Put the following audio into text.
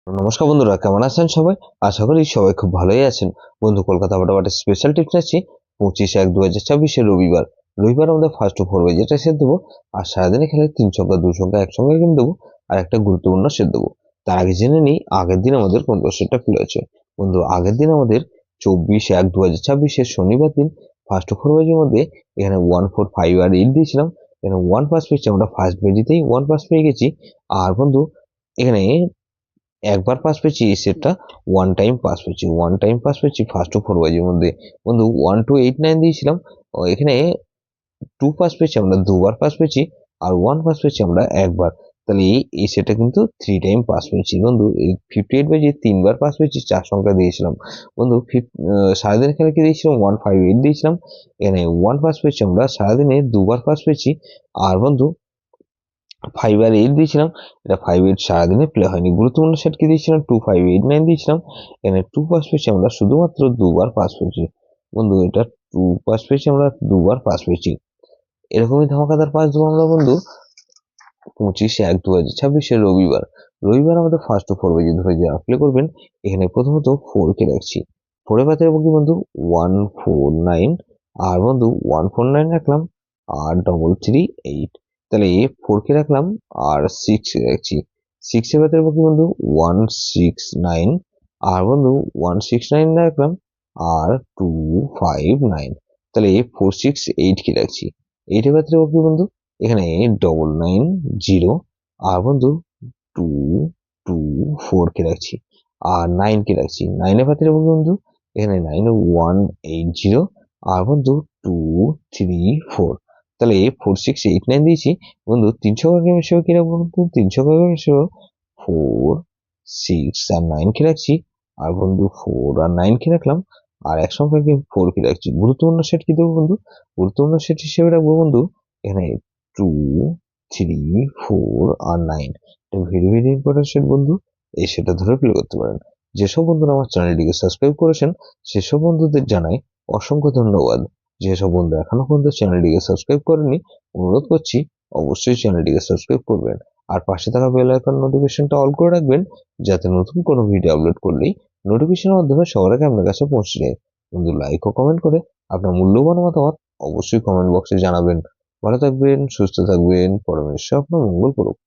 নমস্কার বন্ধুরা, কেমন আছেন সবাই? আশা করি সবাই খুব ভালোই আছেন। বন্ধু, কলকাতা ফটাফটের স্পেশাল টিপস নিচ্ছি 25/1/2024 রবিবার আমাদের ফার্স্ট ওভার হবে, যেটা সেট দেবো। আর সারাদিনে খেলে 3 ছক্কা 2 ছক্কা একসঙ্গে গেম দেবো, আর একটা গুরুত্বপূর্ণ সেট দেবো। তার আগে জেনে নিই আগের দিন আমাদের কোন সেটটা ফেল হয়েছে। বন্ধু, আগের দিন আমাদের 24/1/2024 শনিবার দিন ফার্স্ট ওভার মধ্যে এখানে 1 4 5 আর 8 দিয়েছিলাম। এখানে 1 পাস পেয়েছি আমরা, ফার্স্ট বেজিতেই 1 পাস পেয়ে গেছি। আর বন্ধু, এখানে একবার পাস পেয়েছি, এই সেটটা ওয়ান টাইম পাস পেয়েছি, ফার্স্ট ও ফোর বাজির মধ্যে। বন্ধু, 1289 দিয়েছিলাম, এখানে 2 পাস পেয়েছি আমরা, দুবার পাস পেয়েছি। আর 1 পাস পেয়েছি আমরা একবার। তাহলে এই সেটটা কিন্তু 3 টাইম পাস পেয়েছি। বন্ধু, এই 58 বাজে 3বার পাস পেয়েছি, 4 সংখ্যা দিয়েছিলাম। বন্ধু, সারাদিন খেলে কি দিয়েছিলাম, 158 দিয়েছিলাম। এখানে 1 পাস পেয়েছি আমরা, সারাদিনে দুবার পাস পেয়েছি। আর বন্ধু, 5 আর 8 দিয়েছিলাম, এটা 5 8 সারাদিনে প্লে হয়নি। গুরুত্বপূর্ণ সেট কি দিয়েছিলাম, 2589 দিয়েছিলাম। এখানে 2 পাস পেয়েছি আমরা, শুধুমাত্র দুবার পাস পেয়েছি। বন্ধু, এটা 2 পাস পেয়েছি আমরা, দুবার পাস পেয়েছি। এরকমই ধামাকাদার পাস দেবো আমরা বন্ধু 25/1/2026 রবিবার আমাদের ফার্স্ট ফোর বাজি ধরে যারা প্লে করবেন। এখানে প্রথমত 4 কে রাখছি, 4 এর পাতে রাখবো কি বন্ধু, 149। আর বন্ধু, 149 রাখলাম, আর 338। তাহলে 4 কে রাখলাম, আর 6 রাখছি, 6 এর পাতে রাখবো কি বন্ধু, 169। আর বন্ধু, 169 রাখলাম, আর 259। তাহলে 468 কে রাখছি, 8 এর পাতে রাখবো কি বন্ধু, এখানে 990। আর বন্ধু, 224 কে রাখছি, আর 9 কে রাখছি, 9 এর পাতে রাখবো বন্ধু, এখানে 9180। আর বন্ধু, 234। তাহলে 4689 দিয়েছি। বন্ধু, 300 গেম হিসেবে কি রাখবো বন্ধু, 300 গেম হিসেবে 4 6 আর 9 কে রাখছি। আর বন্ধু, 4 আর 9 কে রাখলাম, আর এক সংখ্যা গেম 4 কে রাখছি। গুরুত্বপূর্ণ সেট কি দেবো বন্ধু, গুরুত্বপূর্ণ সেট হিসেবে রাখবো বন্ধু, এখানে 2 3 4 আর 9। এটা ভেরি ভেরি ইম্পর্টেন্ট সেট বন্ধু, এই সেটটা ধরে প্লে করতে পারেন। যেসব বন্ধুরা আমার চ্যানেলটিকে সাবস্ক্রাইব করেছেন, সেসব বন্ধুদের জানাই অসংখ্য ধন্যবাদ। যেসব বন্ধু এখনো পর্যন্ত চ্যানেলটিকে সাবস্ক্রাইব করেনি, অনুরোধ করছি অবশ্যই চ্যানেলটিকে সাবস্ক্রাইব করবেন। আর পাশে থাকা বেল আইকন নোটিফিকেশনটা অল করে রাখবেন, যাতে নতুন কোনো ভিডিও আপলোড করলেই নোটিফিকেশনের মাধ্যমে সবার আগে আপনার কাছে পৌঁছে যায়। বন্ধু, লাইক ও কমেন্ট করে আপনার মূল্যবান মতামত অবশ্যই কমেন্ট বক্সে জানাবেন। ভালো থাকবেন, সুস্থ থাকবেন, পরমেশ্বর আপনার মঙ্গল করুক।